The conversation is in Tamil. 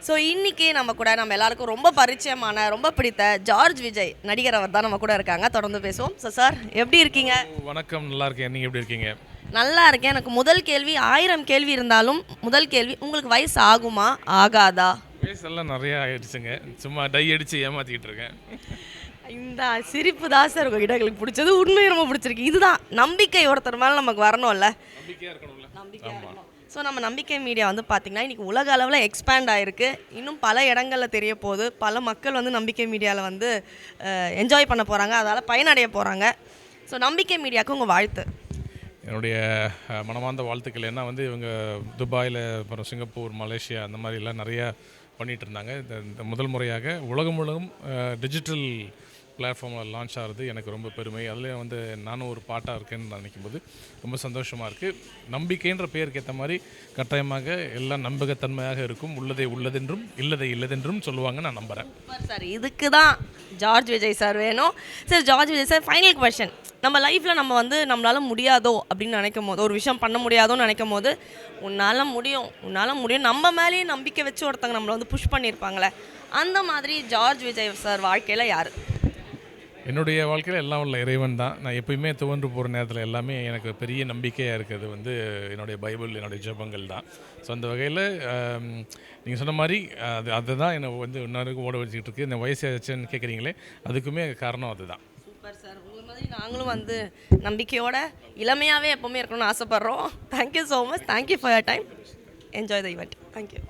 ஸோ இன்றைக்கி நம்ம கூட நம்ம எல்லாருக்கும் ரொம்ப பரிச்சயமான ரொம்ப பிடித்த ஜார்ஜ் விஜய் நடிகர் அவர் தான் நம்ம கூட இருக்காங்க. தொடர்ந்து பேசுவோம். ஸோ சார் எப்படி இருக்கீங்க? வணக்கம், நல்லா இருக்கேன். நீங்கள் எப்படி இருக்கீங்க? நல்லா இருக்கேன். எனக்கு முதல் கேள்வி 1000 கேள்வி இருந்தாலும் முதல் கேள்வி, உங்களுக்கு வயசு ஆகுமா ஆகாதா? வயசெல்லாம் நிறையா ஆயிடுச்சுங்க. சும்மா டை அடித்து ஏமாற்றிக்கிட்டு இருக்கேன். இந்த சிரிப்பு தான் சார் உங்ககிட்ட எங்களுக்கு பிடிச்சது. உண்மையை ரொம்ப பிடிச்சிருக்கு. இதுதான் நம்பிக்கை, ஒருத்தர் மேலே நமக்கு வரணும்ல, நம்பிக்கையாக இருக்கணும்ல. நம்பிக்கையாக இருக்கணும். ஸோ நம்ம நம்பிக்கை மீடியா வந்து பார்த்திங்கன்னா இன்றைக்கி உலக அளவில் எக்ஸ்பேண்ட் ஆகிருக்கு. இன்னும் பல இடங்களில் தெரிய போகுது. பல மக்கள் வந்து நம்பிக்கை மீடியாவில் வந்து என்ஜாய் பண்ண போகிறாங்க, அதால் பயனடைய போகிறாங்க. ஸோ நம்பிக்கை மீடியாவுக்கு உங்கள் வாழ்த்து. என்னுடைய மனமார்ந்த வாழ்த்துக்கள். ஏன்னா வந்து இவங்க துபாயில், அப்புறம் சிங்கப்பூர், மலேசியா அந்த மாதிரிலாம் நிறையா பண்ணிகிட்டு இருந்தாங்க. இந்த முதல் முறையாக உலகம் முழுவதும் டிஜிட்டல் பிளாட்ஃபார்மில் லான்ச் ஆகிறது எனக்கு ரொம்ப பெருமை. அதில் வந்து நானும் ஒரு பாட்டாக இருக்கேன்னு நான் நினைக்கும்போது ரொம்ப சந்தோஷமாக இருக்குது. நம்பிக்கைன்ற பேருக்கு ஏற்ற மாதிரி கட்டாயமாக எல்லாம் நம்பகத்தன்மையாக இருக்கும். உள்ளதை உள்ளதென்றும் இல்லதை இல்லதென்றும் சொல்லுவாங்க, நான் நம்புகிறேன். சார் இதுக்கு தான் ஜார்ஜ் விஜய் சார் வேணும். Sir George Vijay sir, final question. நம்ம லைஃப்பில் நம்ம வந்து நம்மளால் முடியாதோ அப்படின்னு நினைக்கும் போது, ஒரு விஷயம் பண்ண முடியாதோன்னு நினைக்கும் போது, உன்னால் முடியும் உன்னால் முடியும் நம்ம மேலேயே நம்பிக்கை வச்சு ஒருத்தங்க நம்மளை வந்து புஷ் பண்ணியிருப்பாங்களே, அந்த மாதிரி ஜார்ஜ் விஜய் சார் வாழ்க்கையில் யார்? என்னுடைய வாழ்க்கையில் எல்லாம் உள்ள இறைவன் தான். நான் எப்பயுமே துவன்று போகிற நேரத்தில் எல்லாமே எனக்கு பெரிய நம்பிக்கையாக இருக்கிறது வந்து என்னுடைய பைபிள், என்னுடைய ஜெபங்கள் தான். ஸோ அந்த வகையில் நீங்கள் சொன்ன மாதிரி அதுதான் என்னை வந்து இன்னொருக்கு ஓட வச்சுக்கிட்டு இருக்குது. இந்த வயசு ஆச்சுன்னு கேட்குறீங்களே, அதுக்குமே காரணம் அதுதான். Super sir. உங்கள் மாதிரி நாங்களும் வந்து நம்பிக்கையோட இளமையாகவே எப்போவுமே இருக்கணும்னு ஆசைப்பட்றோம். Thank you so much. Thank you for your time. Enjoy the event. Thank you.